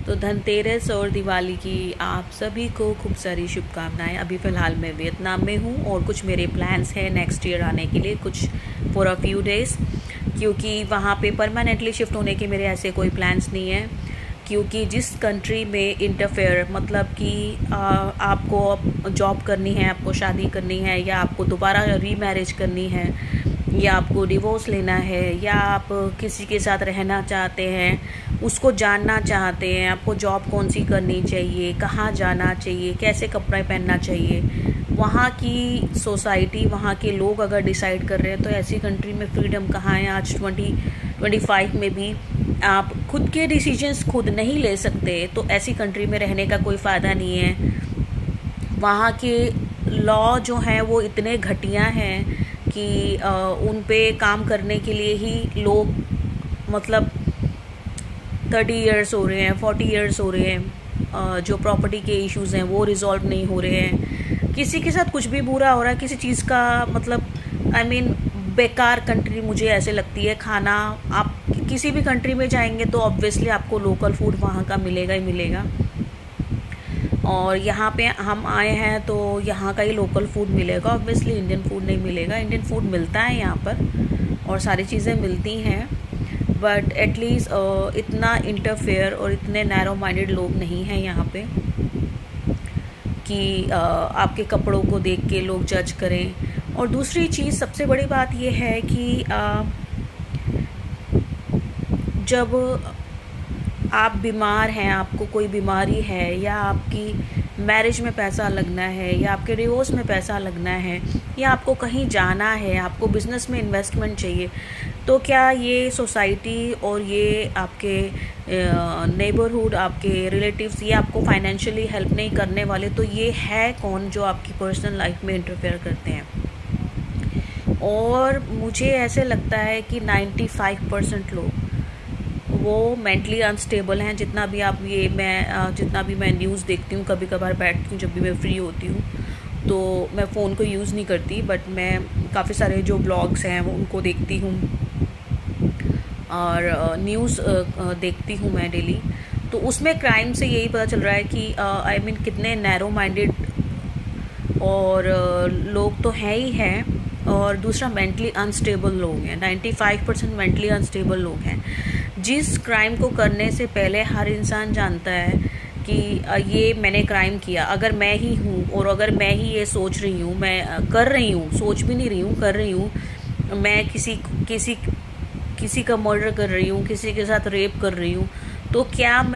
तो धनतेरस और दिवाली की आप सभी को खूब सारी शुभकामनाएं। अभी फ़िलहाल मैं वियतनाम में हूँ और कुछ मेरे प्लान्स हैं नेक्स्ट ईयर आने के लिए, कुछ फॉर अ फ्यू डेज़, क्योंकि वहाँ पे परमानेंटली शिफ्ट होने के मेरे ऐसे कोई प्लान्स नहीं हैं। क्योंकि जिस कंट्री में इंटरफेयर मतलब कि आपको जॉब करनी है, आपको शादी करनी है, या आपको दोबारा रीमैरिज करनी है, या आपको डिवोर्स लेना है, या आप किसी के साथ रहना चाहते हैं, उसको जानना चाहते हैं, आपको जॉब कौन सी करनी चाहिए, कहाँ जाना चाहिए, कैसे कपड़े पहनना चाहिए, वहाँ की सोसाइटी, वहाँ के लोग अगर डिसाइड कर रहे हैं, तो ऐसी कंट्री में फ्रीडम कहाँ है। आज 2025 में भी आप खुद के डिसीजंस खुद नहीं ले सकते, तो ऐसी कंट्री में रहने का कोई फ़ायदा नहीं है। वहाँ के लॉ जो हैं वो इतने घटिया हैं कि उन पे काम करने के लिए ही लोग मतलब 30 इयर्स हो रहे हैं, 40 इयर्स हो रहे हैं। जो प्रॉपर्टी के इश्यूज़ हैं वो रिजॉल्व नहीं हो रहे हैं। किसी के साथ कुछ भी बुरा हो रहा है, किसी चीज़ का मतलब बेकार कंट्री मुझे ऐसे लगती है। खाना आप किसी भी कंट्री में जाएंगे तो ऑब्वियसली आपको लोकल फूड वहाँ का मिलेगा ही मिलेगा, और यहाँ पे हम आए हैं तो यहाँ का ही लोकल फूड मिलेगा। ऑब्वियसली इंडियन फूड नहीं मिलेगा। इंडियन फूड मिलता है यहाँ पर और सारी चीज़ें मिलती हैं, बट एटलीस्ट इतना इंटरफेयर और इतने नैरो माइंडेड लोग नहीं हैं यहाँ पे कि आपके कपड़ों को देख के लोग जज करें। और दूसरी चीज़, सबसे बड़ी बात यह है कि जब आप बीमार हैं, आपको कोई बीमारी है, या आपकी मैरिज में पैसा लगना है, या आपके डिवोर्स में पैसा लगना है, या आपको कहीं जाना है, आपको बिज़नेस में इन्वेस्टमेंट चाहिए, तो क्या ये सोसाइटी और ये आपके नेबरहुड, आपके रिलेटिव्स, ये आपको फाइनेंशियली हेल्प नहीं करने वाले? तो ये है कौन जो आपकी पर्सनल लाइफ में इंटरफेयर करते हैं? और मुझे ऐसे लगता है कि 95% लोग वो मेंटली अनस्टेबल हैं। जितना भी मैं न्यूज़ देखती हूँ, कभी कभार बैठती हूँ जब भी मैं फ्री होती हूँ, तो मैं फ़ोन को यूज़ नहीं करती, बट मैं काफ़ी सारे जो ब्लॉग्स हैं वो उनको देखती हूँ, और न्यूज़ देखती हूँ मैं डेली। तो उसमें क्राइम से यही पता चल रहा है कि कितने नैरो माइंडेड और लोग तो हैं ही हैं, और दूसरा मेंटली अनस्टेबल लोग हैं। 95% मेंटली अनस्टेबल लोग हैं। जिस क्राइम को करने से पहले हर इंसान जानता है कि ये मैंने क्राइम किया। अगर मैं ही हूँ और अगर मैं ही ये सोच रही हूँ, मैं कर रही हूँ, सोच भी नहीं रही हूँ, कर रही हूँ, मैं किसी का मर्डर कर रही हूँ, किसी के साथ रेप कर रही हूँ, तो क्या